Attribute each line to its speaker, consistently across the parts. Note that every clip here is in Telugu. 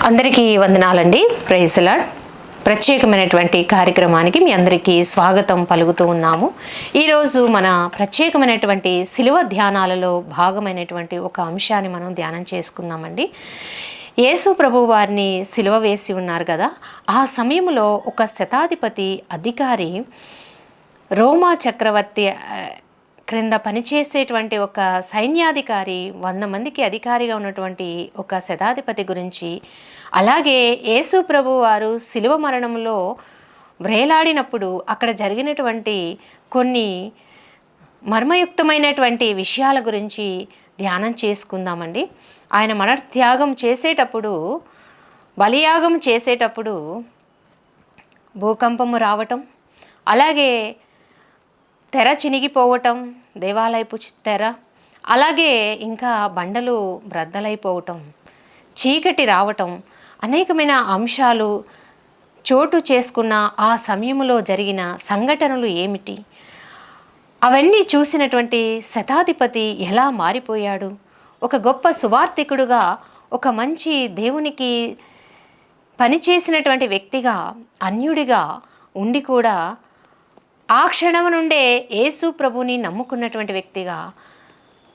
Speaker 1: అందరికీ వందనాలండి. Praise the lord. ప్రత్యేకమైనటువంటి కార్యక్రమానికి మీ అందరికీ స్వాగతం పలుకుతూ ఉన్నాము. ఈరోజు మన ప్రత్యేకమైనటువంటి శిలువ ధ్యానాలలో భాగమైనటువంటి ఒక అంశాన్ని మనం ధ్యానం చేసుకుందామండి. యేసు ప్రభు వారిని శిలువ వేసి ఉన్నారు కదా, ఆ సమయంలో ఒక శతాధిపతి అధికారి రోమా చక్రవర్తి క్రింద పనిచేసేటువంటి ఒక సైన్యాధికారి 100 మందికి అధికారిగా ఉన్నటువంటి ఒక శతాధిపతి గురించి, అలాగే యేసు ప్రభు వారు శిలువ మరణంలో వ్రేలాడినప్పుడు అక్కడ జరిగినటువంటి కొన్ని మర్మయుక్తమైనటువంటి విషయాల గురించి ధ్యానం చేసుకుందామండి. ఆయన మరణత్యాగం చేసేటప్పుడు, బలియాగం చేసేటప్పుడు భూకంపము రావటం, అలాగే తెర చినిగిపోవటం, దేవాలయపు తెర, అలాగే ఇంకా బండలు బ్రద్దలైపోవటం, చీకటి రావటం, అనేకమైన అంశాలు చోటు చేసుకున్న ఆ సమయంలో జరిగిన సంఘటనలు ఏమిటి, అవన్నీ చూసినటువంటి శతాధిపతి ఎలా మారిపోయాడు, ఒక గొప్ప సువార్థికుడుగా, ఒక మంచి దేవునికి పనిచేసినటువంటి వ్యక్తిగా, అన్యుడిగా ఉండి కూడా ఆ క్షణం నుండే యేసు ప్రభుని నమ్ముకున్నటువంటి వ్యక్తిగా,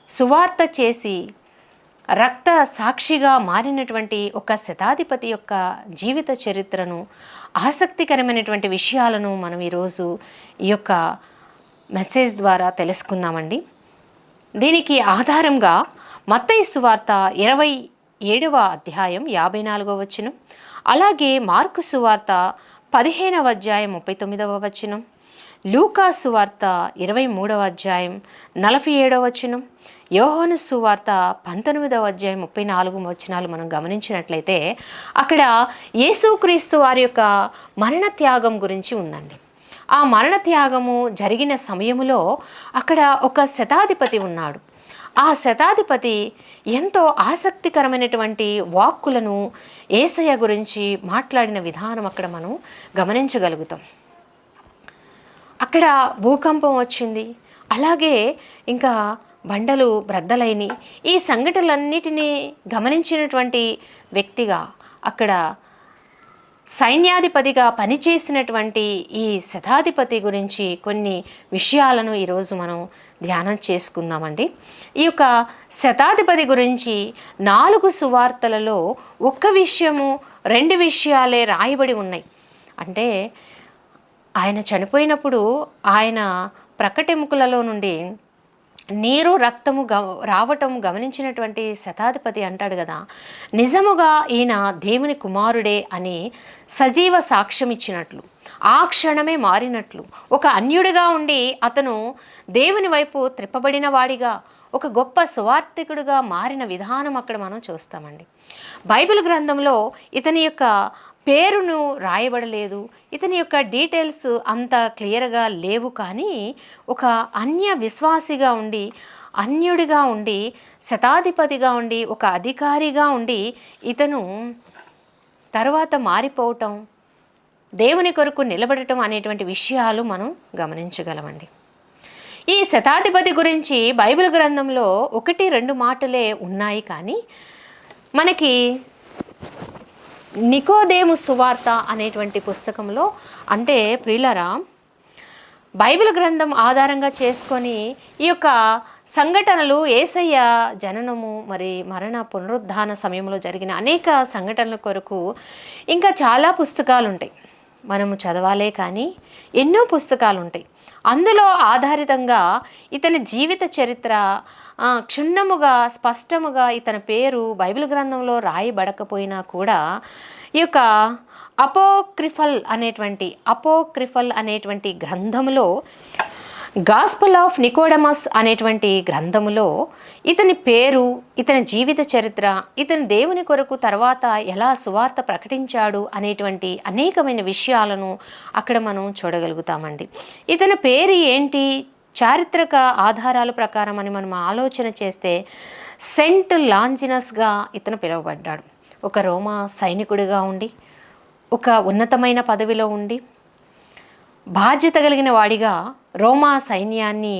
Speaker 1: సువార్త చేసి రక్త సాక్షిగా మారినటువంటి ఒక శతాధిపతి యొక్క జీవిత చరిత్రను, ఆసక్తికరమైనటువంటి విషయాలను మనం ఈరోజు ఈ యొక్క మెసేజ్ ద్వారా తెలుసుకుందామండి. దీనికి ఆధారంగా మత్తయి సువార్త 27వ అధ్యాయం 54వ వచనం, అలాగే మార్కు సువార్త 15వ అధ్యాయం 39వ వచనం, లూకా సువార్త 23వ అధ్యాయం 47వ వచనం, యోహాను సువార్త 19వ అధ్యాయం 34 వచనాలు మనం గమనించినట్లయితే అక్కడ యేసుక్రీస్తు వారి యొక్క మరణ త్యాగం గురించి ఉందండి. ఆ మరణ త్యాగము జరిగిన సమయంలో అక్కడ ఒక శతాధిపతి ఉన్నాడు. ఆ శతాధిపతి ఎంతో ఆసక్తికరమైనటువంటి వాక్కులను యేసయ్య గురించి మాట్లాడిన విధానం అక్కడ మనం గమనించగలుగుతాం. అక్కడ భూకంపం వచ్చింది, అలాగే ఇంకా బండలు బ్రద్దలైని. ఈ సంఘటనలన్నిటినీ గమనించినటువంటి వ్యక్తిగా, అక్కడ సైన్యాధిపతిగా పనిచేసినటువంటి ఈ శతాధిపతి గురించి కొన్ని విషయాలను ఈరోజు మనం ధ్యానం చేసుకుందామండి. ఈ యొక్క శతాధిపతి గురించి 4 సువార్తలలో ఒక్క విషయము, 2 విషయాలే రాయబడి ఉన్నాయి. అంటే ఆయన చనిపోయినప్పుడు ఆయన ప్రక్కటెముకలలో నుండి నీరు రక్తము రావటం గమనించినటువంటి శతాధిపతి అంటాడు కదా, నిజముగా ఈయన దేవుని కుమారుడే అని సజీవ సాక్ష్యం ఇచ్చినట్లు, ఆ క్షణమే మారినట్లు, ఒక అన్యుడిగా ఉండి అతను దేవుని వైపు త్రిప్పబడిన వాడిగా, ఒక గొప్ప సువార్థికుడిగా మారిన విధానం అక్కడ మనం చూస్తామండి. బైబిల్ గ్రంథంలో ఇతని యొక్క పేరును రాయబడలేదు, ఇతని యొక్క డీటెయిల్స్ అంత క్లియర్గా లేవు. కానీ ఒక అన్య విశ్వాసిగా ఉండి, అన్యుడిగా ఉండి, శతాధిపతిగా ఉండి, ఒక అధికారిగా ఉండి ఇతను తర్వాత మారిపోవటం, దేవుని కొరకు నిలబడటం అనేటువంటి విషయాలు మనం గమనించగలమండి. ఈ శతాధిపతి గురించి బైబిల్ గ్రంథంలో 1-2 మాటలే ఉన్నాయి. కానీ మనకి నికోదేము సువార్త అనేటువంటి పుస్తకంలో, అంటే ప్రియులారా, బైబిల్ గ్రంథం ఆధారంగా చేసుకొని ఈ యొక్క సంఘటనలు, యేసయ్య జననము, మరి మరణ పునరుద్ధాన సమయంలో జరిగిన అనేక సంఘటనల కొరకు ఇంకా చాలా పుస్తకాలు ఉంటాయి, మనము చదవాలే. కానీ ఎన్నో పుస్తకాలు ఉంటాయి. అందులో ఆధారితంగా ఇతని జీవిత చరిత్ర క్షుణ్ణముగా, స్పష్టముగా ఇతని పేరు బైబిల్ గ్రంథంలో రాయబడకపోయినా కూడా ఈ యొక్క అపోక్రిఫల్ అనేటువంటి గ్రంథములో, గాస్పల్ ఆఫ్ నికోడమస్ అనేటువంటి గ్రంథములో ఇతని పేరు, ఇతని జీవిత చరిత్ర, ఇతని దేవుని కొరకు తర్వాత ఎలా సువార్త ప్రకటించాడు అనేటువంటి అనేకమైన విషయాలను అక్కడ మనం చూడగలుగుతామండి. ఇతని పేరు ఏంటి, చారిత్రక ఆధారాల ప్రకారం అని మనం ఆలోచన చేస్తే సెంట్ లాంజినస్గా ఇతను పిలువబడ్డాడు. ఒక రోమా సైనికుడిగా ఉండి, ఒక ఉన్నతమైన పదవిలో ఉండి, బాధ్యత కలిగిన వాడిగా రోమా సైన్యాన్ని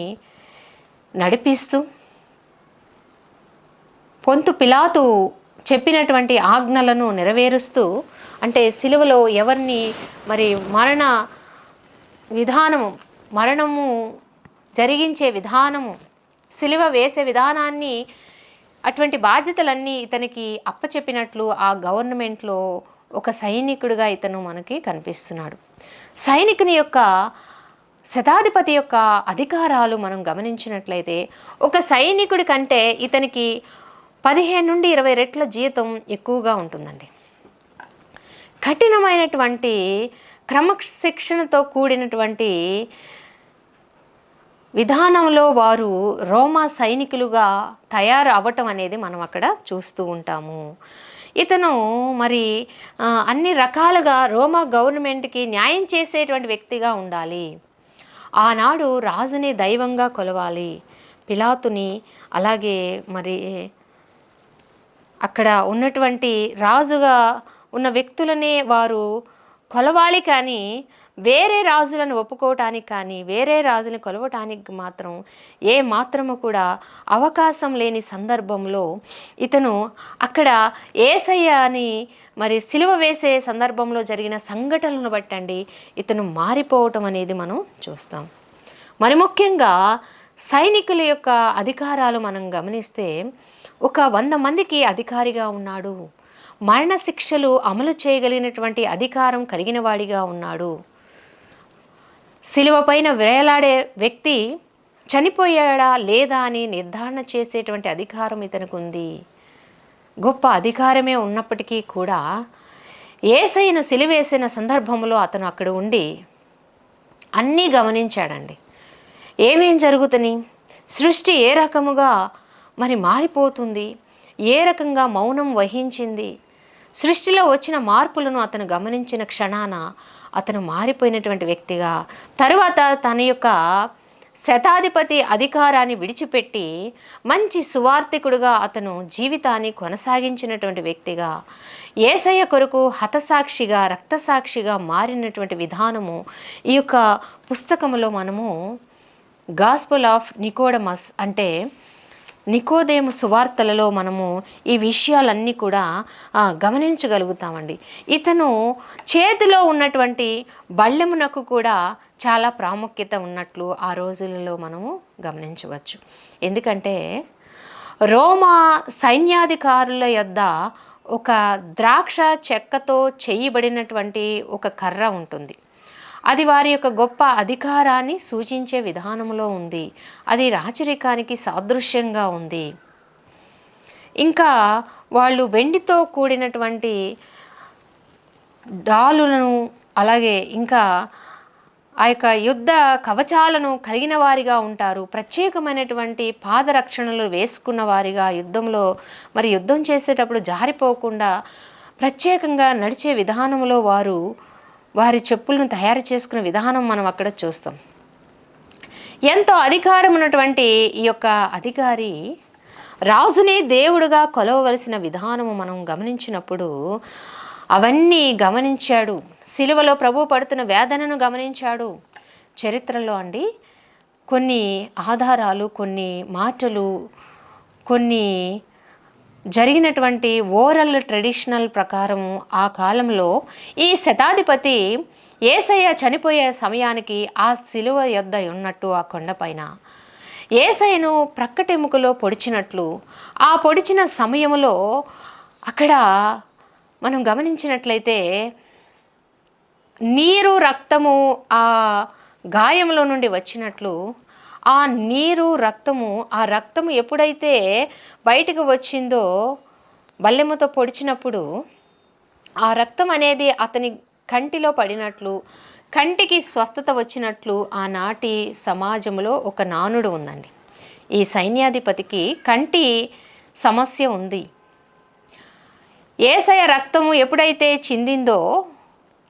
Speaker 1: నడిపిస్తూ, పొంతు పిలాతు చెప్పినటువంటి ఆజ్ఞలను నెరవేరుస్తూ, అంటే సిలువలో ఎవరిని మరి మరణము జరిగించే విధానము, సిలువ వేసే విధానాన్ని, అటువంటి బాధ్యతలన్నీ ఇతనికి అప్పచెప్పినట్లు ఆ గవర్నమెంట్లో ఒక సైనికుడిగా ఇతను మనకి కనిపిస్తున్నాడు. సైనికుని యొక్క, శతాధిపతి యొక్క అధికారాలు మనం గమనించినట్లయితే ఒక సైనికుడి కంటే ఇతనికి 15 నుండి 20 రెట్ల జీతం ఎక్కువగా ఉంటుందండి. కఠినమైనటువంటి క్రమశిక్షణతో కూడినటువంటి విధానంలో వారు రోమా సైనికులుగా తయారు అవ్వటం అనేది మనం అక్కడ చూస్తూ ఉంటాము. ఇతను మరి అన్ని రకాలుగా రోమా గవర్నమెంట్కి న్యాయం చేసేటువంటి వ్యక్తిగా ఉండాలి. ఆనాడు రాజుని దైవంగా కొలవాలి, పిలాతుని, అలాగే మరి అక్కడ ఉన్నటువంటి రాజుగా ఉన్న వ్యక్తులనే వారు కొలవాలి. కానీ వేరే రాజులను ఒప్పుకోవటానికి కానీ వేరే రాజులను కొలవటానికి మాత్రం ఏ మాత్రము కూడా అవకాశం లేని సందర్భంలో ఇతను అక్కడ యేసయ్యని మరి సిలువ వేసే సందర్భంలో జరిగిన సంఘటనలను బట్టండి ఇతను మారిపోవటం అనేది మనం చూస్తాం. మరి ముఖ్యంగా సైనికుల యొక్క అధికారాలు మనం గమనిస్తే ఒక 100 మందికి అధికారిగా ఉన్నాడు. మరణశిక్షలు అమలు చేయగలిగినటువంటి అధికారం కలిగిన వాడిగా ఉన్నాడు. సిలువ పైన వేలాడే వ్యక్తి చనిపోయాడా లేదా అని నిర్ధారణ చేసేటువంటి అధికారం ఇతనికి ఉంది. గొప్ప అధికారమే ఉన్నప్పటికీ కూడా యేసయ్యను సిలువేసిన సందర్భంలో అతను అక్కడ ఉండి అన్నీ గమనించాడండి. ఏమేం జరుగుతుంది, సృష్టి ఏ రకముగా మరి మారిపోతుంది, ఏ రకంగా మౌనం వహించింది, సృష్టిలో వచ్చిన మార్పులను అతను గమనించిన క్షణాన అతను మారిపోయినటువంటి వ్యక్తిగా, తరువాత తన యొక్క శతాధిపతి అధికారాన్ని విడిచిపెట్టి మంచి సువార్థికుడుగా అతను జీవితాన్ని కొనసాగించినటువంటి వ్యక్తిగా, యేసయ్య కొరకు హతసాక్షిగా, రక్తసాక్షిగా మారినటువంటి విధానము ఈ యొక్క పుస్తకంలో మనము గాస్పెల్ ఆఫ్ నికోడమస్ అంటే నికోదేము సువార్తలలో మనము ఈ విషయాలన్నీ కూడా గమనించగలుగుతామండి. ఇతను చేతిలో ఉన్నటువంటి బళ్ళెమునకు కూడా చాలా ప్రాముఖ్యత ఉన్నట్లు ఆ రోజులలో మనము గమనించవచ్చు. ఎందుకంటే రోమా సైన్యాధికారుల యొద్ద ఒక ద్రాక్ష చెక్కతో చేయబడినటువంటి ఒక కర్ర ఉంటుంది. అది వారి యొక్క గొప్ప అధికారాన్ని సూచించే విధానంలో ఉంది. అది రాచరికానికి సాదృశ్యంగా ఉంది. ఇంకా వాళ్ళు వెండితో కూడినటువంటి డాలులను, అలాగే ఇంకా ఆ యొక్క యుద్ధ కవచాలను కలిగిన వారిగా ఉంటారు. ప్రత్యేకమైనటువంటి పాదరక్షణలు వేసుకున్న వారిగా యుద్ధంలో మరి యుద్ధం చేసేటప్పుడు జారిపోకుండా ప్రత్యేకంగా నడిచే విధానంలో వారి చెప్పులను తయారు చేసుకునే విధానం మనం అక్కడ చూస్తాం. ఎంతో అధికారం ఉన్నటువంటి ఈ యొక్క అధికారి రాజునే దేవుడుగా కొలవవలసిన విధానము మనం గమనించినప్పుడు అవన్నీ గమనించాడు. సిలువలో ప్రభు పడుతున్న వేదనను గమనించాడు. చరిత్రలో అండి కొన్ని ఆధారాలు, కొన్ని మాటలు, కొన్ని జరిగినటువంటి ఓరల్ ట్రెడిషనల్ ప్రకారం ఆ కాలంలో ఈ శతాధిపతి యేసయ్య చనిపోయే సమయానికి ఆ సిలువ యొద్ద ఉన్నట్టు ఆ కొండపైన యేసయ్యను ప్రక్కటెముకలో పొడిచినట్లు, ఆ పొడిచిన సమయంలో అక్కడ మనం గమనించినట్లయితే నీరు రక్తము ఆ గాయంలో నుండి వచ్చినట్లు, ఆ నీరు రక్తము, ఆ రక్తము ఎప్పుడైతే బయటకు వచ్చిందో బల్లెముతో పొడిచినప్పుడు ఆ రక్తం అనేది అతని కంటిలో పడినట్లు, కంటికి స్వస్థత వచ్చినట్లు ఆనాటి సమాజంలో ఒక నానుడు ఉందండి. ఈ సైన్యాధిపతికి కంటి సమస్య ఉంది. యేసయ్య రక్తము ఎప్పుడైతే చిందిందో,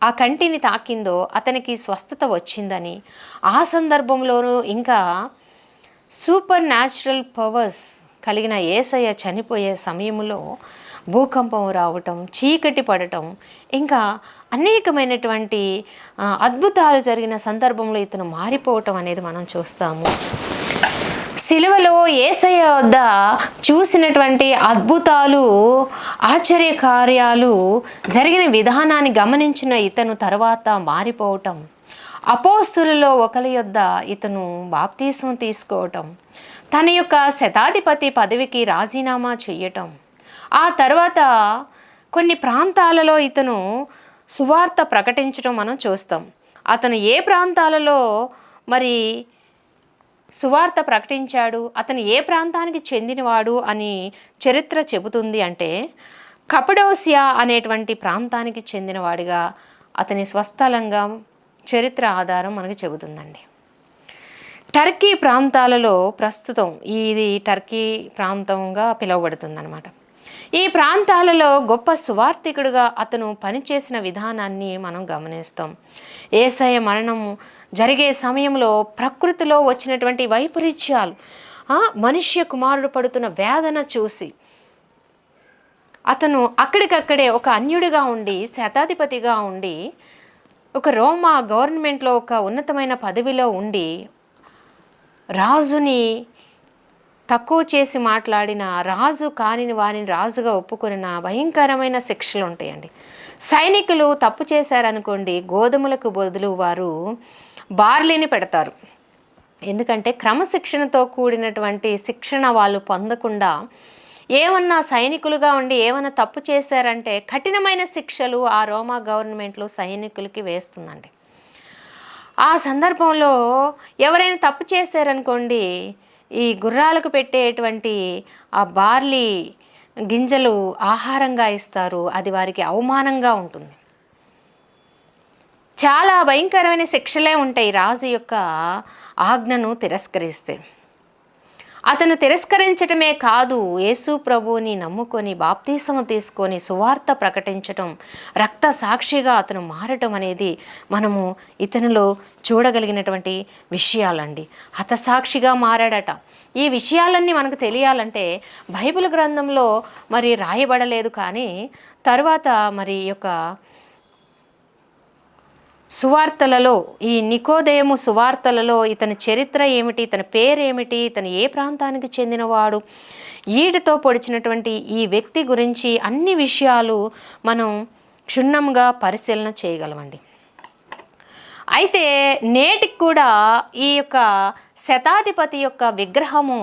Speaker 1: ఆ కంటిని తాకిందో అతనికి స్వస్థత వచ్చిందని, ఆ సందర్భంలోనూ ఇంకా సూపర్ న్యాచురల్ పవర్స్ కలిగిన యేసయ్య చనిపోయే సమయంలో భూకంపం రావటం, చీకటి పడటం, ఇంకా అనేకమైనటువంటి అద్భుతాలు జరిగిన సందర్భంలో ఇతను మారిపోవటం అనేది మనం చూస్తాము. సిలువలో యేసయ్య వద్ద చూసినటువంటి అద్భుతాలు, ఆశ్చర్య కార్యాలు జరిగిన విధానాన్ని గమనించిన ఇతను తర్వాత మారిపోవటం, అపోస్తులలో ఒకరి యొద్ద ఇతను బాప్తీసం తీసుకోవటం, తన యొక్క శతాధిపతి పదవికి రాజీనామా చేయటం, ఆ తర్వాత కొన్ని ప్రాంతాలలో ఇతను సువార్త ప్రకటించడం మనం చూస్తాం. అతను ఏ ప్రాంతాలలో మరి సువార్త ప్రకటించాడు, అతను ఏ ప్రాంతానికి చెందినవాడు అని చరిత్ర చెబుతుంది అంటే కపడోసియా అనేటువంటి ప్రాంతానికి చెందినవాడిగా అతని స్వస్థలంగా చరిత్ర ఆధారం మనకు చెబుతుందండి. టర్కీ ప్రాంతాలలో ప్రస్తుతం ఇది టర్కీ ప్రాంతంగా పిలువబడుతుందన్నమాట. ఈ ప్రాంతాలలో గొప్ప సువార్థికుడుగా అతను పనిచేసిన విధానాన్ని మనం గమనిస్తాం. యేసయ్య మరణం జరిగే సమయంలో ప్రకృతిలో వచ్చినటువంటి వైపరీత్యాలు, మనుష్య కుమారుడు పడుతున్న వేదన చూసి అతను అక్కడికక్కడే ఒక అన్యుడిగా ఉండి, శతాధిపతిగా ఉండి, ఒక రోమా గవర్నమెంట్లో ఒక ఉన్నతమైన పదవిలో ఉండి రాజుని తక్కువ చేసి మాట్లాడిన, రాజు కానిని వారిని రాజుగా ఒప్పుకొనిన భయంకరమైన శిక్షలు ఉంటాయండి. సైనికులు తప్పు చేశారనుకోండి, గోధుమలకు బదులు వారు బార్లీని పెడతారు. ఎందుకంటే క్రమశిక్షణతో కూడినటువంటి శిక్షణ వాళ్ళు పొందకుండా ఏమన్నా సైనికులుగా ఉండి ఏమన్నా తప్పు చేశారంటే కఠినమైన శిక్షలు ఆ రోమా గవర్నమెంట్లో సైనికులకి వేస్తుందండి. ఆ సందర్భంలో ఎవరైనా తప్పు చేశారనుకోండి, ఈ గుర్రాలకు పెట్టేటువంటి ఆ బార్లీ గింజలు ఆహారంగా ఇస్తారు. అది వారికి అవమానంగా ఉంటుంది. చాలా భయంకరమైన శిక్షలే ఉంటాయి రాజు యొక్క ఆజ్ఞను తిరస్కరిస్తే. అతను తిరస్కరించటమే కాదు, యేసు ప్రభువుని నమ్ముకొని బాప్తీసము తీసుకొని సువార్త ప్రకటించటం, రక్త సాక్షిగా అతను మారటం అనేది మనము ఇతనిలో చూడగలిగినటువంటి విషయాలండి. హతసాక్షిగా మారాడట. ఈ విషయాలన్నీ మనకు తెలియాలంటే బైబిల్ గ్రంథంలో మరి రాయబడలేదు, కానీ తర్వాత మరి యొక్క సువార్తలలో, ఈ నికోదేము సువార్తలలో ఇతని చరిత్ర ఏమిటి, ఇతని పేరేమిటి, ఇతను ఏ ప్రాంతానికి చెందినవాడు, ఈడుతో పొడిచినటువంటి ఈ వ్యక్తి గురించి అన్ని విషయాలు మనం క్షుణ్ణంగా పరిశీలన చేయగలమండి. అయితే నేటికి కూడా ఈ యొక్క శతాధిపతి యొక్క విగ్రహము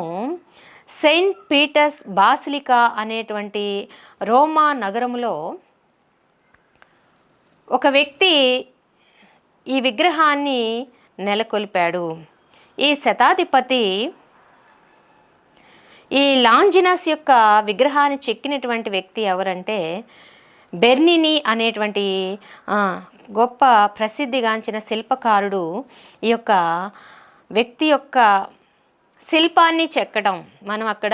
Speaker 1: సెయింట్ పీటర్స్ బాసిలికా అనేటువంటి రోమా నగరంలో ఒక వ్యక్తి ఈ విగ్రహాన్ని నెలకొల్పాడు. ఈ శతాధిపతి ఈ లాంజినస్ యొక్క విగ్రహాన్ని చెక్కినటువంటి వ్యక్తి ఎవరంటే బెర్నిని అనేటువంటి గొప్ప ప్రసిద్ధిగాంచిన శిల్పకారుడు ఈ యొక్క వ్యక్తి యొక్క శిల్పాన్ని చెక్కడం మనం అక్కడ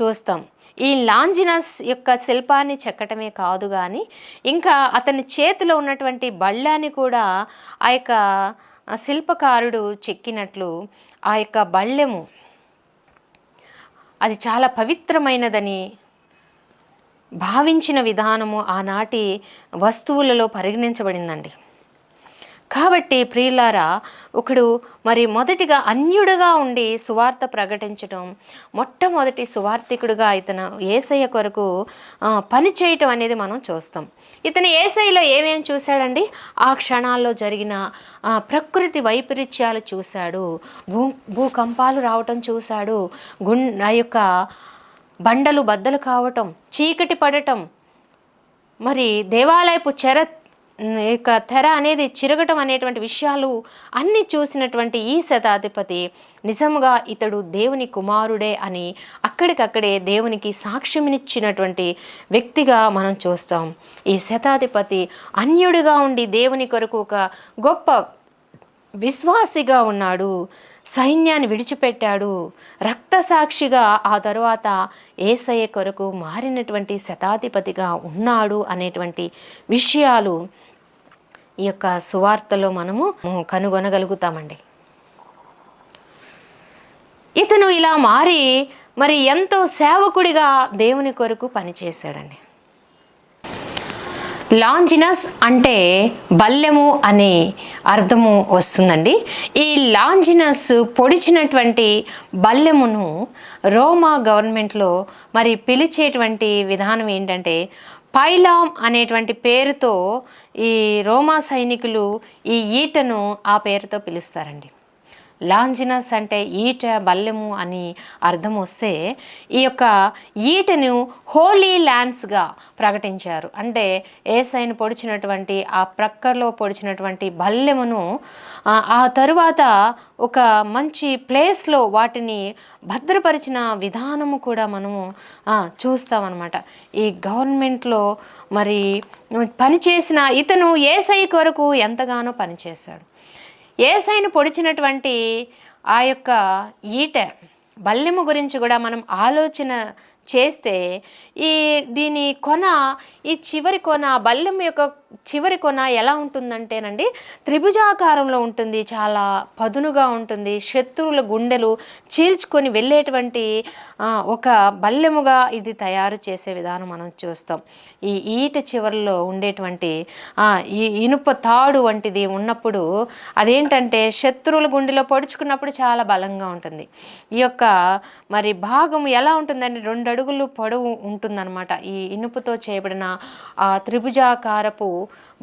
Speaker 1: చూస్తాం. ఈ లాంజినస్ యొక్క శిల్పాన్ని చెక్కటమే కాదు కానీ ఇంకా అతని చేతిలో ఉన్నటువంటి బళ్ళాన్ని కూడా ఆ యొక్క శిల్పకారుడు చెక్కినట్లు ఆ యొక్క బళ్ళెము అది చాలా పవిత్రమైనదని భావించిన విధానము ఆనాటి వస్తువులలో పరిగణించబడిందండి. కాబట్టి ప్రియులారా, ఒకడు మరి మొదటిగా అన్యుడుగా ఉండి సువార్త ప్రకటించడం, మొట్టమొదటి సువార్థికుడుగా ఇతను యేసయ్య కొరకు పని చేయటం అనేది మనం చూస్తాం. ఇతను యేసయ్యలో ఏమేమి చూశాడండి? ఆ క్షణాల్లో జరిగిన ప్రకృతి వైపరీత్యాలు చూశాడు, భూకంపాలు రావటం చూశాడు, ఆ యొక్క బండలు బద్దలు కావటం, చీకటి పడటం, మరి దేవాలయపు యొక్క తెర అనేది చిరగటం అనేటువంటి విషయాలు అన్నీ చూసినటువంటి ఈ శతాధిపతి నిజంగా ఇతడు దేవుని కుమారుడే అని అక్కడికక్కడే దేవునికి సాక్ష్యమిచ్చినటువంటి వ్యక్తిగా మనం చూస్తాం. ఈ శతాధిపతి అన్యుడిగా ఉండి దేవుని కొరకు ఒక గొప్ప విశ్వాసిగా ఉన్నాడు, సైన్యాన్ని విడిచిపెట్టాడు, రక్తసాక్షిగా ఆ తరువాత యేసయ్య కొరకు మారినటువంటి శతాధిపతిగా ఉన్నాడు అనేటువంటి విషయాలు ఈ యొక్క సువార్తలో మనము కనుగొనగలుగుతామండి. ఇతను ఇలా మారి మరి ఎంతో సేవకుడిగా దేవుని కొరకు పనిచేశాడండి. లాంజినస్ అంటే బల్లెము అనే అర్థము వస్తుందండి. ఈ లాంజినస్ పొడిచినటువంటి బల్లెమును రోమా గవర్నమెంట్లో మరి పిలిచేటువంటి విధానం ఏంటంటే పైలాం అనేటువంటి పేరుతో ఈ రోమా సైనికులు ఈ ఈటను ఆ పేరుతో పిలుస్తారండి. లాంజినస్ అంటే ఈట, బల్లెము అని అర్థం వస్తే ఈ యొక్క ఈటను హోలీ ల్యాన్స్గా ప్రకటించారు. అంటే యేసయ్యను పొడిచినటువంటి ఆ ప్రక్కలో పొడిచినటువంటి బల్లెమును ఆ తరువాత ఒక మంచి ప్లేస్లో వాటిని భద్రపరిచిన విధానము కూడా మనము చూస్తామన్నమాట. ఈ గవర్నమెంట్లో మరి పనిచేసిన ఇతను యేసయ్య కొరకు ఎంతగానో పనిచేశాడు. యేసయ్యను పొడిచినటువంటి ఆ యొక్క ఈట, బల్లెము గురించి కూడా మనం ఆలోచన చేస్తే దీని కొన, ఈ చివరి కొన, బల్లెం యొక్క చివరి కొన ఎలా ఉంటుందంటేనండి త్రిభుజాకారంలో ఉంటుంది, చాలా పదునుగా ఉంటుంది. శత్రువుల గుండెలు చీల్చుకొని వెళ్ళేటువంటి ఒక బల్లెముగా ఇది తయారు చేసే విధానం మనం చూస్తాం. ఈ ఈట చివరిలో ఉండేటువంటి ఈ ఇనుప తాడు వంటిది ఉన్నప్పుడు అదేంటంటే శత్రువుల గుండెలో పొడుచుకున్నప్పుడు చాలా బలంగా ఉంటుంది. ఈ యొక్క మరి భాగం ఎలా ఉంటుందంటే 2 అడుగులు పొడవు ఉంటుందన్నమాట. ఈ ఇనుపుతో చేయబడిన ఆ త్రిభుజాకారపు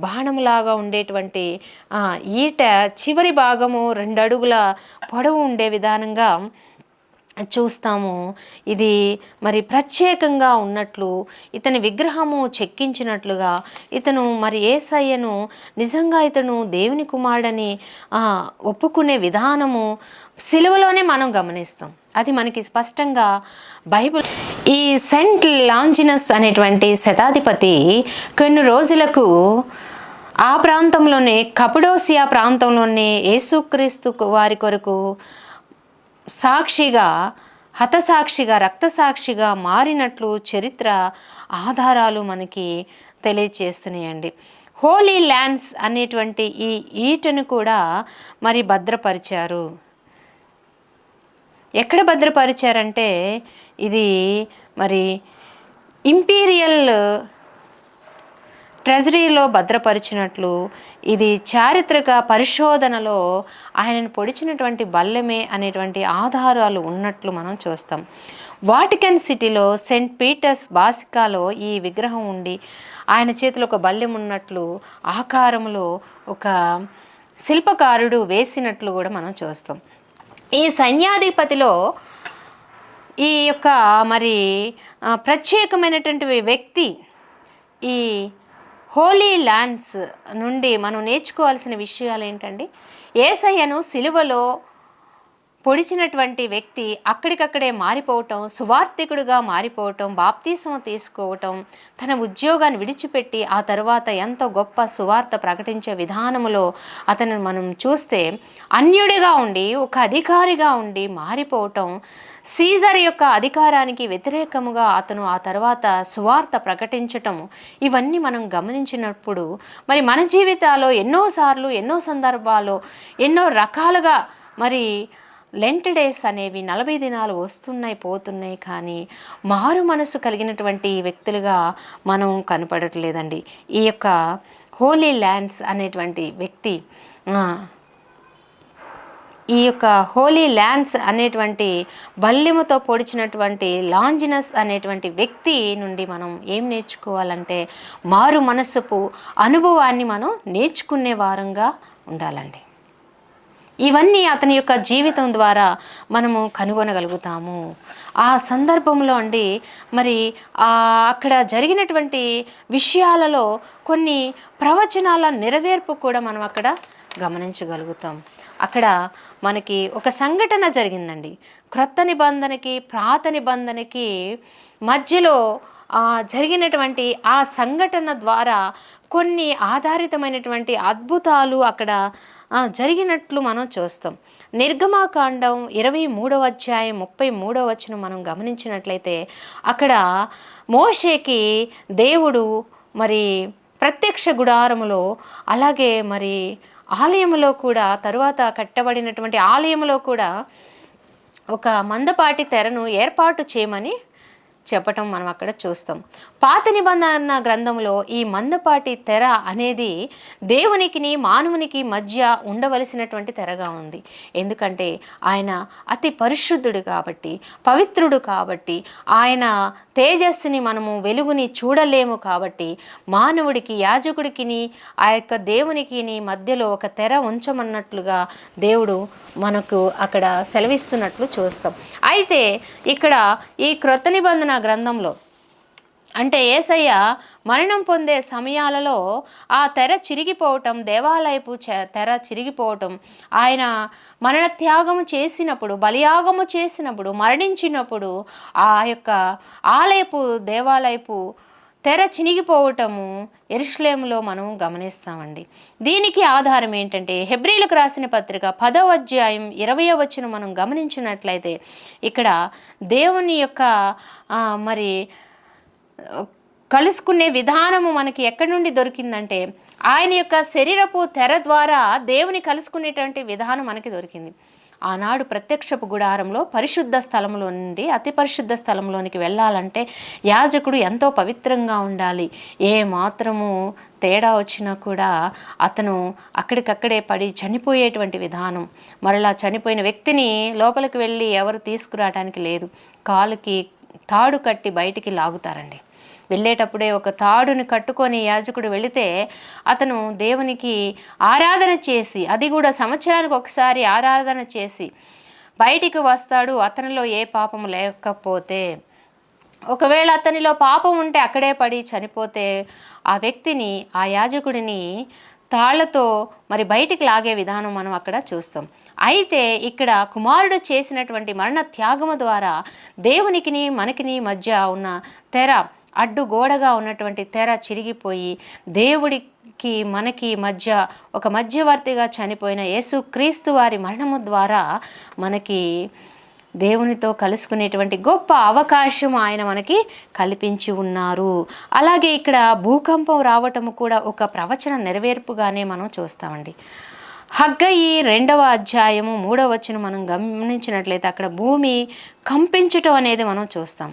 Speaker 1: బాణములాగా ఉండేటువంటి ఈట చివరి భాగము 2 అడుగుల పొడవు ఉండే విధానంగా చూస్తాము. ఇది మరి ప్రత్యేకంగా ఉన్నట్లు, ఇతని విగ్రహము చెక్కించినట్లుగా, ఇతను మరి యేసయ్యను నిజంగా ఇతను దేవుని కుమారుడని ఒప్పుకునే విధానము సిలువలోనే మనం గమనిస్తాం. అది మనకి స్పష్టంగా బైబిల్. ఈ సెంట్ లాంజినస్ అనేటువంటి శతాధిపతి కొన్ని రోజులకు ఆ ప్రాంతంలోనే, కపడోసియా ప్రాంతంలోనే యేసుక్రీస్తు వారి కొరకు సాక్షిగా, హతసాక్షిగా, రక్తసాక్షిగా మారినట్లు చరిత్ర ఆధారాలు మనకి తెలియచేస్తున్నాయండి. హోలీ ల్యాండ్స్ అనేటువంటి ఈ ఈటను కూడా మరి భద్రపరిచారు. ఎక్కడ భద్రపరిచారంటే ఇది మరి ఇంపీరియల్ ట్రెజరీలో భద్రపరిచినట్లు, ఇది చారిత్రక పరిశోధనలో ఆయనను పొడిచినటువంటి బల్లెమే అనేటువంటి ఆధారాలు ఉన్నట్లు మనం చూస్తాం. వాటికన్ సిటీలో సెయింట్ పీటర్స్ బాసికాలో ఈ విగ్రహం ఉండి ఆయన చేతిలో ఒక బల్లెం ఉన్నట్లు ఆకారంలో ఒక శిల్పకారుడు వేసినట్లు కూడా మనం చూస్తాం. ఈ సైన్యాధిపతిలో ఈ యొక్క మరి ప్రత్యేకమైనటువంటి వ్యక్తి, ఈ హోలీ ల్యాండ్స్ నుండి మనం నేర్చుకోవాల్సిన విషయాలు ఏంటండి? యేసయ్యను సిలువలో పొడిచినటువంటి వ్యక్తి అక్కడికక్కడే మారిపోవటం, సువార్థికుడిగా మారిపోవటం, బాప్తీసం తీసుకోవటం, తన ఉద్యోగాన్ని విడిచిపెట్టి ఆ తర్వాత ఎంతో గొప్ప సువార్త ప్రకటించే విధానములో అతను మనం చూస్తే అన్యుడిగా ఉండి ఒక అధికారిగా ఉండి మారిపోవటం, సీజర్ యొక్క అధికారానికి వ్యతిరేకముగా అతను ఆ తర్వాత సువార్త ప్రకటించటం, ఇవన్నీ మనం గమనించినప్పుడు మరి మన జీవితాల్లో ఎన్నోసార్లు, ఎన్నో సందర్భాల్లో, ఎన్నో రకాలుగా మరి లెంట్ డేస్ అనేవి 40 దినాలు వస్తున్నాయి పోతున్నాయి, కానీ మారు మనసు కలిగినటువంటి వ్యక్తులుగా మనం కనపడట్లేదండి. ఈ యొక్క హోలీ ల్యాండ్స్ అనేటువంటి వ్యక్తి, ఈ యొక్క హోలీ ల్యాండ్స్ అనేటువంటి బల్లెముతో పొడిచినటువంటి లాంజినస్ అనేటువంటి వ్యక్తి నుండి మనం ఏం నేర్చుకోవాలంటే మారు మనస్సుపు అనుభవాన్ని మనం నేర్చుకునే వారంగా ఉండాలండి. ఇవన్నీ అతని యొక్క జీవితం ద్వారా మనము కనుగొనగలుగుతాము. ఆ సందర్భంలో అండి మరి అక్కడ జరిగినటువంటి విషయాలలో కొన్ని ప్రవచనాల నెరవేర్పు కూడా మనం అక్కడ గమనించగలుగుతాం. అక్కడ మనకి ఒక సంఘటన జరిగిందండి. క్రొత్త నిబంధనకి పాత నిబంధనకి మధ్యలో జరిగినటువంటి ఆ సంఘటన ద్వారా కొన్ని ఆధారితమైనటువంటి అద్భుతాలు అక్కడ జరిగినట్లు మనం చూస్తాం. నిర్గమాకాండం 23వ అధ్యాయం 33వ వచనం మనం గమనించినట్లయితే అక్కడ మోషేకి దేవుడు మరి ప్రత్యక్ష గుడారములో, అలాగే మరి ఆలయములో కూడా, తరువాత కట్టబడినటువంటి ఆలయములో కూడా ఒక మందపాటి తెరను ఏర్పాటు చేయమని చెప్పటం మనం అక్కడ చూస్తాం. పాత నిబంధన గ్రంథంలో ఈ మందపాటి తెర అనేది దేవునికిని మానవునికి మధ్య ఉండవలసినటువంటి తెరగా ఉంది. ఎందుకంటే ఆయన అతి పరిశుద్ధుడు కాబట్టి, పవిత్రుడు కాబట్టి, ఆయన తేజస్సుని మనము వెలుగుని చూడలేము కాబట్టి మానవుడికి యాజకుడికిని ఆ యొక్క దేవునికిని మధ్యలో ఒక తెర ఉంచమన్నట్లుగా దేవుడు మనకు అక్కడ సెలవిస్తున్నట్లు చూస్తాం. అయితే ఇక్కడ ఈ క్రొత్త నిబంధన గ్రంథంలో అంటే యేసయ్య మరణం పొందే సమయాలలో ఆ తెర చిరిగిపోవటం, దేవాలయపు తెర చిరిగిపోవటం, ఆయన మరణ త్యాగము చేసినప్పుడు, బలియాగము చేసినప్పుడు, మరణించినప్పుడు ఆ యొక్క ఆలయపు దేవాలయపు తెర చినిగిపోవటము యెరూషలేములో మనం గమనిస్తామండి. దీనికి ఆధారం ఏంటంటే హెబ్రీలకు రాసిన పత్రిక 10వ అధ్యాయం 20వ వచనం మనం గమనించినట్లయితే ఇక్కడ దేవుని యొక్క మరి కలుసుకునే విధానము మనకి ఎక్కడి నుండి దొరికిందంటే ఆయన యొక్క శరీరపు తెర ద్వారా దేవుని కలుసుకునేటువంటి విధానం మనకి దొరికింది. ఆనాడు ప్రత్యక్షపు గుడారంలో పరిశుద్ధ స్థలంలో నుండి అతి పరిశుద్ధ స్థలంలోనికి వెళ్ళాలంటే యాజకుడు ఎంతో పవిత్రంగా ఉండాలి. ఏ మాత్రము తేడా వచ్చినా కూడా అతను అక్కడికక్కడే పడి చనిపోయేటువంటి విధానం. మరలా చనిపోయిన వ్యక్తిని లోపలికి వెళ్ళి ఎవరు తీసుకురావడానికి లేదు. కాలుకి తాడు కట్టి బయటికి లాగుతారండి. వెళ్ళేటప్పుడే ఒక తాడుని కట్టుకొని యాజకుడు వెళితే అతను దేవునికి ఆరాధన చేసి, అది కూడా సంవత్సరానికి ఒకసారి ఆరాధన చేసి బయటికి వస్తాడు. అతనిలో ఏ పాపము లేకపోతే, ఒకవేళ అతనిలో పాపం ఉంటే అక్కడే పడి చనిపోతే ఆ వ్యక్తిని, ఆ యాజకుడిని తాళ్లతో మరి బయటికి లాగే విధానం మనం అక్కడ చూస్తాం. అయితే ఇక్కడ కుమారుడు చేసినటువంటి మరణ త్యాగము ద్వారా దేవునికిని మనకిని మధ్య ఉన్న తెర, అడ్డు గోడగా ఉన్నటువంటి తెర చిరిగిపోయి దేవుడికి మనకి మధ్య ఒక మధ్యవర్తిగా చనిపోయిన యేసుక్రీస్తు వారి మరణము ద్వారా మనకి దేవునితో కలుసుకునేటువంటి గొప్ప అవకాశం ఆయన మనకి కల్పించి ఉన్నారు. అలాగే ఇక్కడ భూకంపం రావటము కూడా ఒక ప్రవచన నెరవేర్పుగానే మనం చూస్తామండి. హగ్గయి 2వ అధ్యాయము 3వ వచనం మనం గమనించినట్లయితే అక్కడ భూమి కంపించటం అనేది మనం చూస్తాం.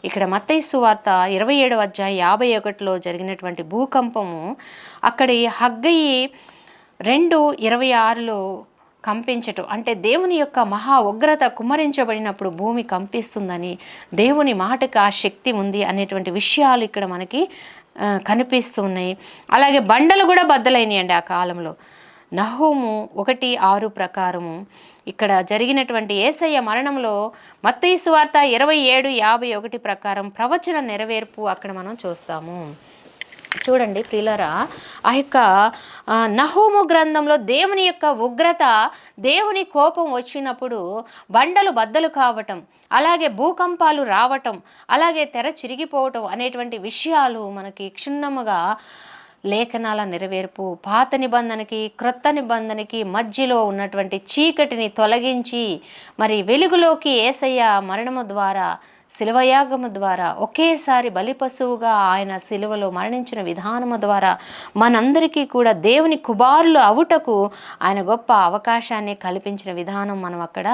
Speaker 1: ఇక్కడ మత్తయి సువార్త 27వ అధ్యాయం 51లో జరిగినటువంటి భూకంపము అక్కడి హగ్గయి 2:26లో కంపించటం అంటే దేవుని యొక్క మహా ఉగ్రత కుమ్మరించబడినప్పుడు భూమి కంపిస్తుందని, దేవుని మాటకు ఆ శక్తి ఉంది అనేటువంటి విషయాలు ఇక్కడ మనకి కనిపిస్తున్నాయి. అలాగే బండలు కూడా బద్దలైనాయండి ఆ కాలంలో. నహూము 1:6 ప్రకారము ఇక్కడ జరిగినటువంటి యేసయ్య మరణంలో మత్తయి సువార్త 27:51 ప్రకారం ప్రవచన నెరవేర్పు అక్కడ మనం చూస్తాము. చూడండి ప్రియులారా, ఆ యొక్క నహూము గ్రంథంలో దేవుని యొక్క ఉగ్రత, దేవుని కోపం వచ్చినప్పుడు బండలు బద్దలు కావటం, అలాగే భూకంపాలు రావటం, అలాగే తెర చిరిగిపోవటం అనేటువంటి విషయాలు మనకి క్షుణ్ణముగా లేఖనాల నెరవేర్పు, పాత నిబంధనకి క్రొత్త నిబంధనకి మధ్యలో ఉన్నటువంటి చీకటిని తొలగించి మరి వెలుగులోకి యేసయ్య మరణము ద్వారా, శిలువయాగము ద్వారా, ఒకేసారి బలిపశువుగా ఆయన శిలువలో మరణించిన విధానము ద్వారా మనందరికీ కూడా దేవుని కుమారులు అవుటకు ఆయన గొప్ప అవకాశాన్ని కల్పించిన విధానం మనం అక్కడ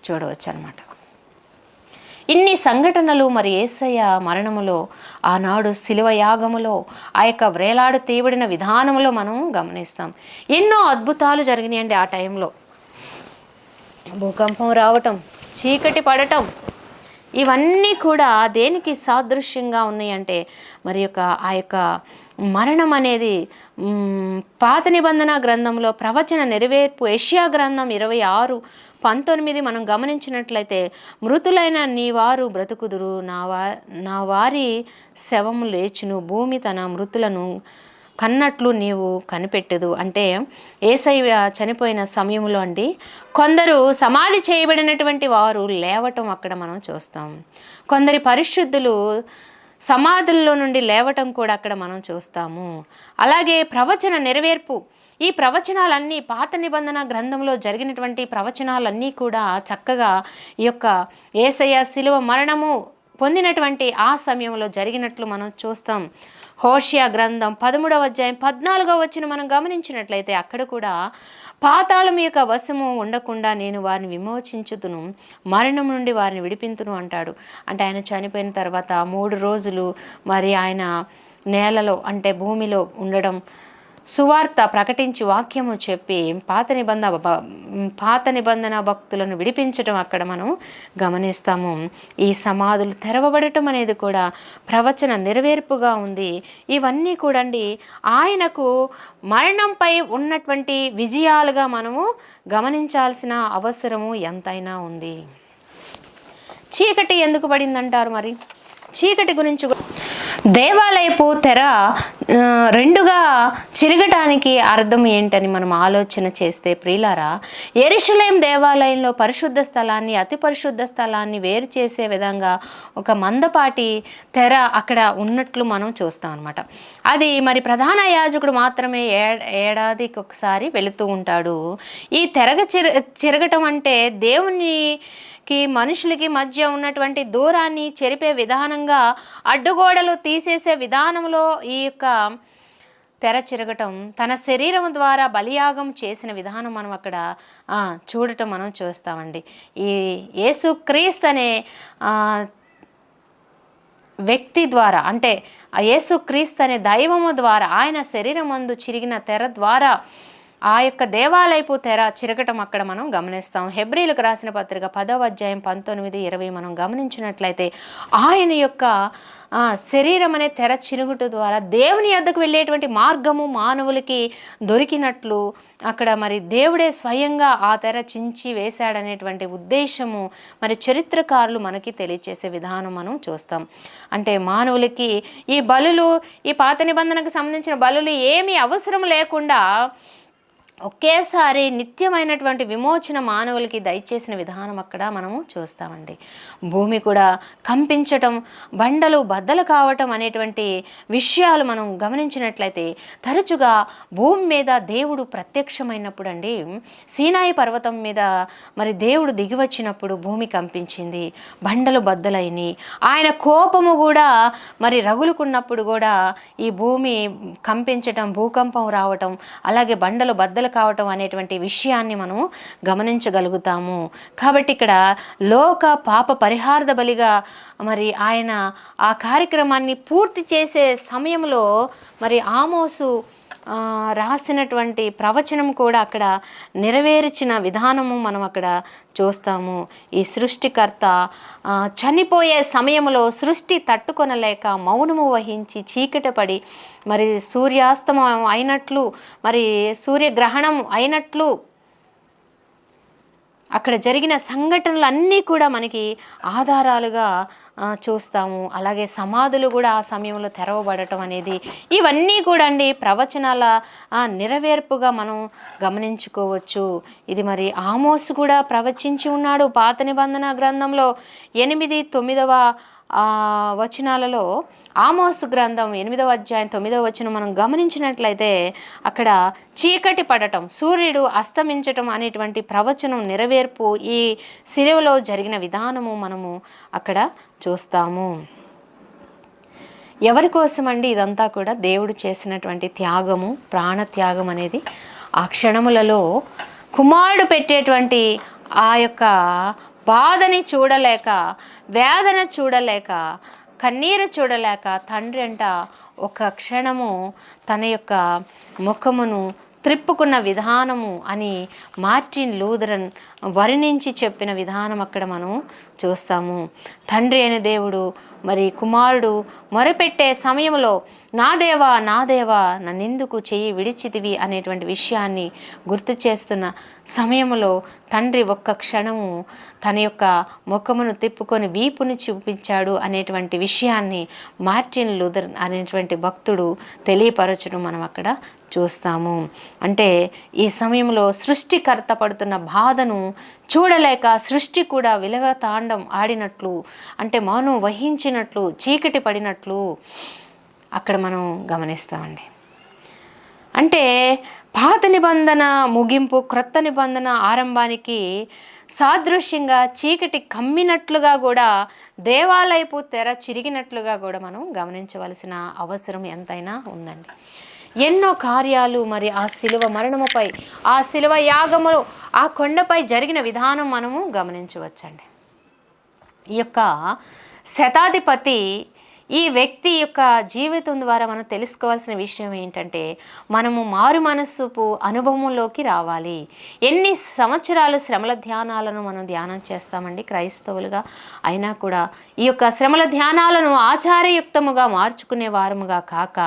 Speaker 1: చూడవచ్చు అన్నమాట. ఇన్ని సంఘటనలు మరి యేసయ్య మరణములో, ఆనాడు శిలువ యాగములో, ఆ యొక్క వ్రేలాడు తీయబడిన విధానంలో మనం గమనిస్తాం. ఎన్నో అద్భుతాలు జరిగినాయండి ఆ టైంలో. భూకంపం రావటం, చీకటి పడటం, ఇవన్నీ కూడా దేనికి సాదృశ్యంగా ఉన్నాయంటే మరి ఆ యొక్క మరణం అనేది పాత నిబంధన గ్రంథంలో ప్రవచన నెరవేర్పు. యెషయా గ్రంథం 26:19 మనం గమనించినట్లయితే మృతులైన నీ వారు బ్రతుకుదురు, నా వారి శవము లేచును, భూమి తన మృతులను కన్నట్లు నీవు కనిపెట్టదు. అంటే యేసయ్య చనిపోయిన సమయంలో అండి కొందరు సమాధి చేయబడినటువంటి వారు లేవటం అక్కడ మనం చూస్తాం. కొందరి పరిశుద్ధులు సమాధుల్లో నుండి లేవటం కూడా అక్కడ మనం చూస్తాము. అలాగే ప్రవచన నెరవేర్పు. ఈ ప్రవచనాలన్నీ పాత నిబంధన గ్రంథంలో జరిగినటువంటి ప్రవచనాలన్నీ కూడా చక్కగా ఈ యొక్క యేసయ్య శిలువ మరణము పొందినటువంటి ఆ సమయంలో జరిగినట్లు మనం చూస్తాం. హోషియా గ్రంథం 13వ అధ్యాయం 14వ వచనం మనం గమనించినట్లయితే అక్కడ కూడా పాతాళం యొక్క వశము ఉండకుండా నేను వారిని విమోచించుతును, మరణం నుండి వారిని విడిపింతును అంటాడు. అంటే ఆయన చనిపోయిన తర్వాత 3 రోజులు మరి ఆయన నేలలో అంటే భూమిలో ఉండడం, సువార్త ప్రకటించి వాక్యము చెప్పి పాత నిబంధన భక్తులను విడిపించడం అక్కడ మనం గమనిస్తాము. ఈ సమాధులు తెరవబడటం అనేది కూడా ప్రవచన నెరవేర్పుగా ఉంది. ఇవన్నీ కూడండి ఆయనకు మరణంపై ఉన్నటువంటి విజయాలుగా మనము గమనించాల్సిన అవసరము ఎంతైనా ఉంది. చీకటి ఎందుకు పడిందంటారు? మరి చీకటి గురించి దేవాలయపు తెర రెండుగా చిరగటానికి అర్థం ఏంటని మనం ఆలోచన చేస్తే ప్రియులారా, యెరూషలేం దేవాలయంలో పరిశుద్ధ స్థలాన్ని అతి పరిశుద్ధ స్థలాన్ని వేరు చేసే విధంగా ఒక మందపాటి తెర అక్కడ ఉన్నట్లు మనం చూస్తాం అనమాట. అది మరి ప్రధాన యాజకుడు మాత్రమే ఏడాదికి ఒకసారి వెళుతూ ఉంటాడు. ఈ తెరగ చిరగటం అంటే మనుషులకి మధ్య ఉన్నటువంటి దూరాన్ని చెరిపే విధానంగా, అడ్డుగోడలు తీసేసే విధానంలో ఈ యొక్క తెర చిరగటం, తన శరీరం ద్వారా బలియాగం చేసిన విధానం మనం అక్కడ చూడటం మనం చూస్తామండి. ఈ యేసుక్రీస్తు అనే వ్యక్తి ద్వారా, అంటే యేసుక్రీస్తు అనే దైవము ద్వారా ఆయన శరీరం మందు చిరిగిన తెర ద్వారా ఆ యొక్క దేవాలయపు తెర చిరగటం అక్కడ మనం గమనిస్తాం. హెబ్రీలకు రాసిన పత్రిక 10వ అధ్యాయం 19, 20 మనం గమనించినట్లయితే ఆయన యొక్క శరీరం అనే తెర చిరుగుట ద్వారా దేవుని యొద్దకు వెళ్ళేటువంటి మార్గము మానవులకి దొరికినట్లు అక్కడ మరి దేవుడే స్వయంగా ఆ తెర చించి వేశాడనేటువంటి ఉద్దేశము మరి చరిత్రకారులు మనకి తెలియచేసే విధానం మనం చూస్తాం. అంటే మానవులకి ఈ బలులు, ఈ పాత నిబంధనకు సంబంధించిన బలులు ఏమీ అవసరం లేకుండా ఒకేసారి నిత్యమైనటువంటి విమోచన మానవులకి దయచేసిన విధానం అక్కడ మనము చూస్తామండి. భూమి కూడా కంపించటం, బండలు బద్దలు కావటం అనేటువంటి విషయాలు మనం గమనించినట్లయితే తరచుగా భూమి మీద దేవుడు ప్రత్యక్షమైనప్పుడు అండి, సీనాయి పర్వతం మీద మరి దేవుడు దిగి వచ్చినప్పుడు భూమి కంపించింది, బండలు బద్దలైనవి. ఆయన కోపము కూడా మరి రగులుకున్నప్పుడు కూడా ఈ భూమి కంపించటం, భూకంపం రావటం, అలాగే బండలు బద్దలు కావటం అనేటువంటి విషయాన్ని మనము గమనించగలుగుతాము. కాబట్టి ఇక్కడ లోక పాప పరిహార్థ బలిగా మరి ఆయన ఆ కార్యక్రమాన్ని పూర్తి చేసే సమయంలో మరి ఆమోసు రాసినటువంటి ప్రవచనం కూడా అక్కడ నెరవేర్చిన విధానము మనం అక్కడ చూస్తాము. ఈ సృష్టికర్త చనిపోయే సమయంలో సృష్టి తట్టుకొనలేక మౌనము వహించి చీకటి పడి మరి సూర్యాస్తమం అయినట్లు, మరి సూర్యగ్రహణం అయినట్లు అక్కడ జరిగిన సంఘటనలన్నీ కూడా మనకి ఆధారాలుగా చూస్తాము. అలాగే సమాధులు కూడా ఆ సమయంలో తెరవబడటం అనేది, ఇవన్నీ కూడా అండి ప్రవచనాల నెరవేర్పుగా మనం గమనించుకోవచ్చు. ఇది మరి ఆమోసు కూడా ప్రవచించి ఉన్నాడు. పాత నిబంధన గ్రంథంలో 8, 9వ వచనాలలో ఆమోసు గ్రంథం 8వ అధ్యాయం 9వ వచనం మనం గమనించినట్లయితే అక్కడ చీకటి పడటం, సూర్యుడు అస్తమించటం అనేటువంటి ప్రవచనం నెరవేర్పు ఈ సిలువలో జరిగిన విధానము మనము అక్కడ చూస్తాము. ఎవరి కోసం అండి ఇదంతా కూడా? దేవుడు చేసినటువంటి త్యాగము, ప్రాణత్యాగం అనేది ఆ క్షణములలో కుమారుడు పెట్టేటువంటి ఆ యొక్క బాధని చూడలేక, వేదన చూడలేక, కన్నీరు చూడలేక తండ్రి అంట ఒక క్షణము తన యొక్క ముఖమును త్రిప్పుకున్న విధానము అని మార్టిన్ లూథరన్ వర్ణించి చెప్పిన విధానం అక్కడ మనం చూస్తాము. తండ్రి అయిన దేవుడు మరి కుమారుడు మొరపెట్టే సమయంలో నా దేవా నా దేవా నన్నెందుకు చెయ్యి విడిచితివి అనేటువంటి విషయాన్ని గుర్తు చేస్తున్న సమయంలో తండ్రి ఒక్క క్షణము తన యొక్క ముఖమును తిప్పుకొని వీపుని చూపించాడు అనేటువంటి విషయాన్ని మార్టిన్ లూథర్ అనేటువంటి భక్తుడు తెలియపరచడం మనం అక్కడ చూస్తాము. అంటే ఈ సమయంలో సృష్టికర్త పడుతున్న బాధను చూడలేక సృష్టి కూడా విలవ తాండం ఆడినట్లు, అంటే మౌనం వహించినట్లు, చీకటి పడినట్లు అక్కడ మనం గమనిస్తామండి. అంటే పాత నిబంధన ముగింపు, క్రొత్త నిబంధన ఆరంభానికి సాదృశ్యంగా చీకటి కమ్మినట్లుగా కూడా, దేవాలయపు తెర చిరిగినట్లుగా కూడా మనం గమనించవలసిన అవసరం ఎంతైనా ఉందండి. ఎన్నో కార్యాలు మరి ఆ శిలువ మరణముపై, ఆ శిలువ యాగములు, ఆ కొండపై జరిగిన విధానం మనము గమనించవచ్చండి. ఈ యొక్క శతాధిపతి ఈ వ్యక్తి యొక్క జీవితం ద్వారా మనం తెలుసుకోవాల్సిన విషయం ఏంటంటే, మనము మారు మనస్సుపు అనుభవంలోకి రావాలి. ఎన్ని సంవత్సరాలు శ్రమల ధ్యానాలను మనం ధ్యానం చేస్తామండి క్రైస్తవులుగా అయినా కూడా, ఈ యొక్క శ్రమల ధ్యానాలను ఆచారయుక్తముగా మార్చుకునే వారముగా కాక,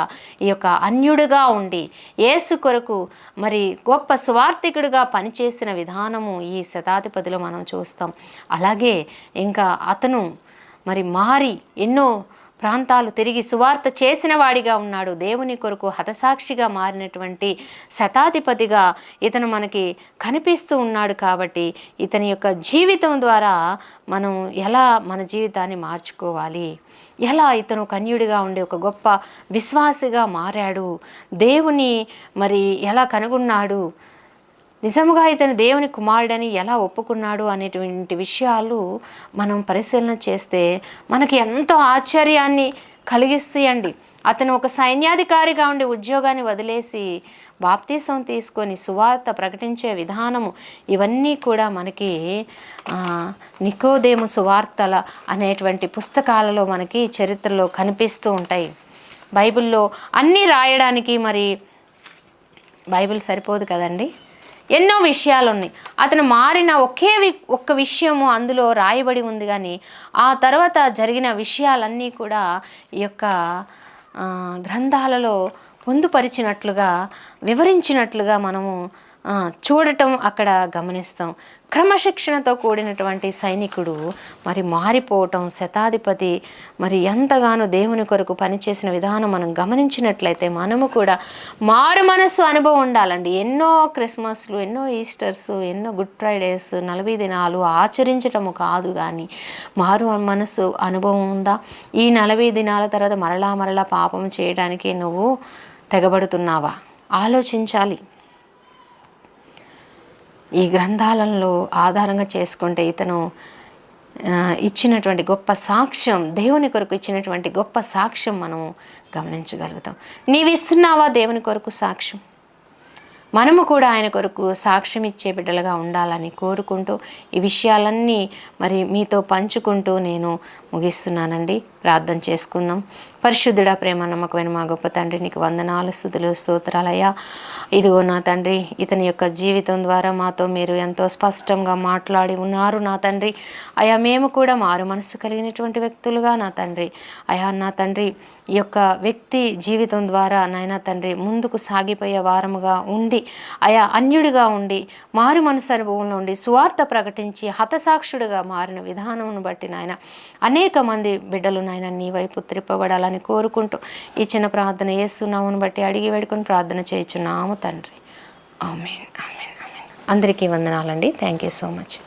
Speaker 1: ఈ యొక్క అన్యుడుగా ఉండి యేసు కొరకు మరి గొప్ప సువార్థికుడిగా పనిచేసిన విధానము ఈ శతాధిపతిలో మనం చూస్తాం. అలాగే ఇంకా అతను మరి మారి ఎన్నో ప్రాంతాలు తిరిగి సువార్త చేసిన వాడిగా ఉన్నాడు. దేవుని కొరకు హతసాక్షిగా మారినటువంటి శతాధిపతిగా ఇతను మనకి కనిపిస్తూ ఉన్నాడు. కాబట్టి ఇతని యొక్క జీవితం ద్వారా మనం ఎలా మన జీవితాన్ని మార్చుకోవాలి, ఎలా ఇతను కన్యుడిగా ఉండి ఒక గొప్ప విశ్వాసిగా మారాడు, దేవుని మరి ఎలా కనుగొన్నాడు, నిజముగా ఇతను దేవుని కుమారుడని ఎలా ఒప్పుకున్నాడు అనేటువంటి విషయాలు మనం పరిశీలన చేస్తే మనకి ఎంతో ఆశ్చర్యాన్ని కలిగిస్తాయండి. అతను ఒక సైన్యాధికారిగా ఉండి ఉద్యోగాన్ని వదిలేసి బాప్తీసం తీసుకొని సువార్త ప్రకటించే విధానము, ఇవన్నీ కూడా మనకి నికోదేము సువార్తల అనేటువంటి పుస్తకాలలో మనకి చరిత్రలో కనిపిస్తూ ఉంటాయి. బైబిల్లో అన్నీ రాయడానికి మరి బైబిల్ సరిపోదు కదండి, ఎన్నో విషయాలు ఉన్నాయి. అతను మారిన ఒక్క విషయము అందులో రాయబడి ఉంది, కానీ ఆ తర్వాత జరిగిన విషయాలన్నీ కూడా ఈ యొక్క గ్రంథాలలో పొందుపరిచినట్లుగా, వివరించినట్లుగా మనము చూడటం అక్కడ గమనిస్తాం. క్రమశిక్షణతో కూడినటువంటి సైనికుడు మరి మారిపోవటం, శతాధిపతి మరి ఎంతగానో దేవుని కొరకు పనిచేసిన విధానం మనం గమనించినట్లయితే మనము కూడా మారు మనస్సు అనుభవం ఉండాలండి. ఎన్నో క్రిస్మస్లు, ఎన్నో ఈస్టర్స్, ఎన్నో గుడ్ ఫ్రైడేస్, 40 దినాలు ఆచరించటము కాదు, కానీ మారు మనస్సు అనుభవం ఉందా? ఈ 40 దినాల తర్వాత మరలా పాపం చేయడానికి నువ్వు తెగబడుతున్నావా? ఆలోచించాలి. ఈ గ్రంథాలలో ఆధారంగా చేసుకుంటే ఇతను ఇచ్చినటువంటి గొప్ప సాక్ష్యం, దేవుని కొరకు ఇచ్చినటువంటి గొప్ప సాక్ష్యం మనం గమనించగలుగుతాం. నీవు ఇస్తున్నావా దేవుని కొరకు సాక్ష్యం? మనము కూడా ఆయన కొరకు సాక్ష్యం ఇచ్చే బిడ్డలుగా ఉండాలని కోరుకుంటూ ఈ విషయాలన్నీ మరి మీతో పంచుకుంటూ నేను ముగిస్తున్నానండి. ప్రార్థన చేసుకుందాం. పరిశుద్ధుడా, ప్రేమ నమ్మకమైన మా గొప్ప తండ్రి, నీకు వందనాలు, స్తుతులు, స్తోత్రాలయ్యా. ఇదిగో నా తండ్రి, ఇతని యొక్క జీవితం ద్వారా మాతో మీరు ఎంతో స్పష్టంగా మాట్లాడి ఉన్నారు నా తండ్రి. అయా మేము కూడా మారు మనసు కలిగినటువంటి వ్యక్తులుగా నా తండ్రి, అయా నా తండ్రి ఈ యొక్క వ్యక్తి జీవితం ద్వారా నాయన తండ్రి ముందుకు సాగిపోయే వారముగా ఉండి, అయా అన్యుడిగా ఉండి మారు మనసు అనుభవంలో ఉండి సువార్త ప్రకటించి హతసాక్షుడిగా మారిన విధానమును బట్టి నాయన అనేక మంది బిడ్డలు నాయన నీ వైపు త్రిప్పబడాలని కోరుకుంటూ ఈ చిన్న ప్రార్థన యేసునామమును బట్టి అడిగి వేడుకొని ప్రార్థన చేయుచున్నాము తండ్రి. ఆమేన్, ఆమేన్, ఆమేన్. అందరికీ వందనాలండి. Thank you so much.